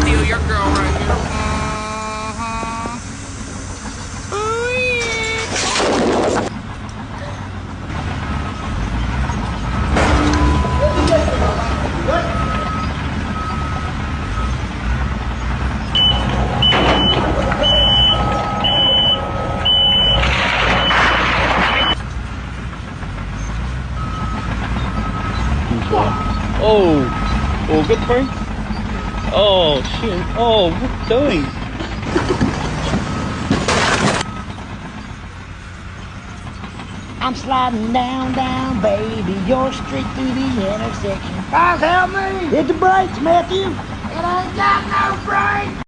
Steal your girl right here. Oh, good for him. Oh, shit. Oh, what are you doing? I'm sliding down, baby. You're straight through the intersection. Guys, help me! Hit the brakes, Matthew. It ain't got no brakes.